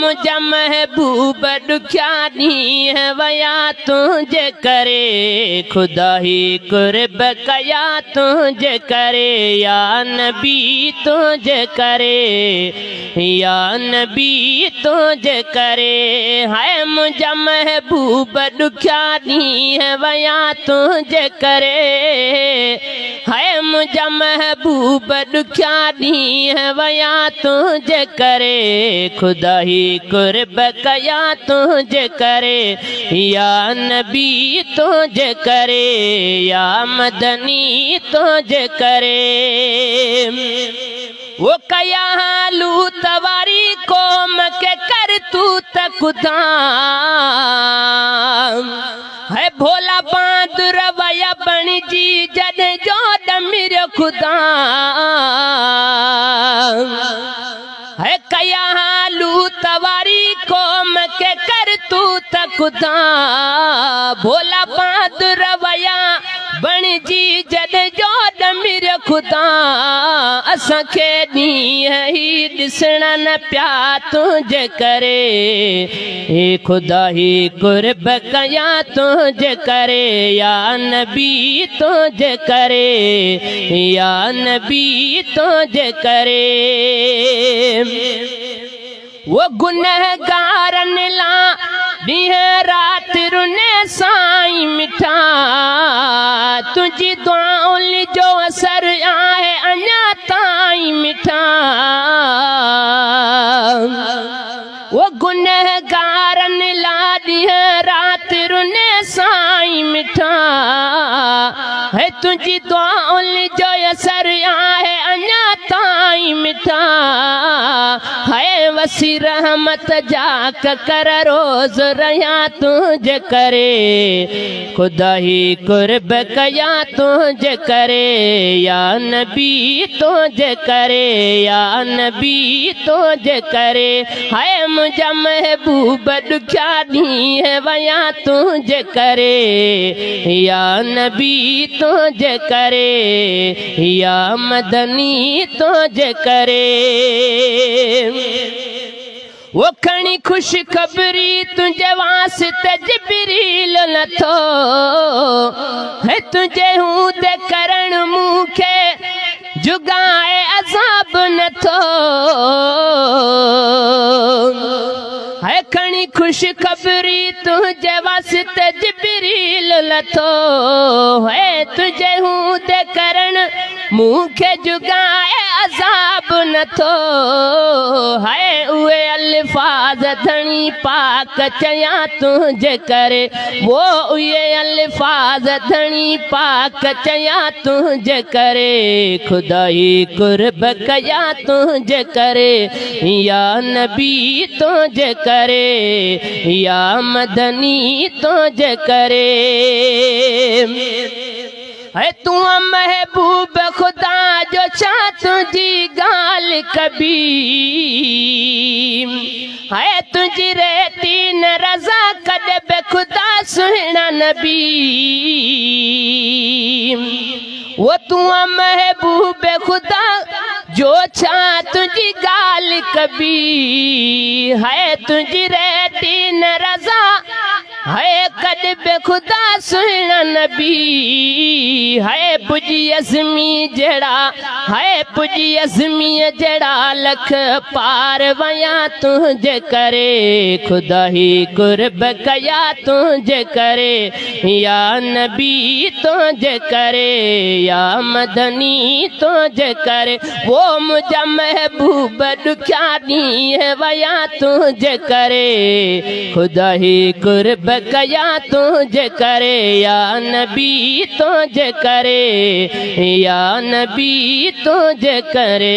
मुझा महबूब दुखिया ॾींहं वया तुंहिंजे करे खुदा ही कुर्ब कया तुंहिंजे करे या नबी तुंहिंजे करे या नबी तुंहिंजे करे हाय मुझा महबूब दुखिया ॾींहं वया तुंहिंजे करे हाय मुझा महबूब दुखिया ॾींहं वया तुंहिंजे करे खुदा ही कुर्ब कया तुंहिंजे करे या नबी तुंहिंजे करे या मदनी तुंहिंजे करे वो कया लूत वारी कौम के कर तू तकुदा है भोला बहादुर वया बणजी जद जो डमिर खुदा है कया लूत वारी कौम के कर तू तकुदा भोला बहादुर वया बणजी जद जो डमिर खुदा असांखे ॾींहं ही ॾिसणा न पिया तुंहिंजे करे हे खुदा ही कुर्ब कया तुंहिंजे करे या नबी तुंहिंजे करे या नबी तुंहिंजे करे वो गुनहगारनि लाइ ॾींहं राति रुने साईं मिठा तुझी दुआउनि जो असर आहे अञा ताईं मिठा वो गुनहगारनि लाइ ॾींहं राति रुने साईं मिठा है तुझी दुआउनि जो असर आहे अञा ताईं मिठा है वसी रहमत जाक कर रोज रहिया तुंहिंजे करे खुदा ही कुर्ब कया तुंहिंजे करे या नबी तुंहिंजे करे या नबी तुंहिंजे करे हाय मुझा महबूब दुखिया ॾींहं वया तुंहिंजे करे या नबी तुंहिंजे करे या मदनी तुंहिंजे करे वो खणी खुश खबरी तुझे वास्ते जिब्रील नथो है तुझे हूं दे करण मूंखे जुगाए अज़ाब नथो है खणी खुश खबरी तुझे वास्ते जिब्रील नथो है तुझे हूं दे करण मूंखे जुगाए अज़ाब नथो है उहे अल्फाज धणी पाक चया तुंहिंजे करे वो उहे अल्फाज धणी पाक चया तुंहिंजे करे खुदा ही कुर्ब कया तुंहिंजे करे या नबी तुंहिंजे करे या मदनी तुंहिंजे करे है तू महबूब खुदा जो छा तुझी गाल कबी है तुझी रहती न रज़ा कद बे खुदा सुहिणा नबी वो तू महबूब खुदा जो छा तुझी गाल कबी है तुझी रहती न रज़ा है कद बे खुदा सुहिणा नबी है पुजी अज़मी जड़ा है पुजी अज़मी जड़ा लख पार वया तुंहिंजे करे खुदा ही कुर्ब कया तुंहिंजे करे या नबी तुंहिंजे करे या मदनी तुंहिंजे करे वो मुझा महबूब दुखिया ॾींहं वया तुंहिंजे करे खुदा ही कुर्ब कया तुंहिंजे करे या नबी तुंहिंजे करे या नबी तुंहिंजे करे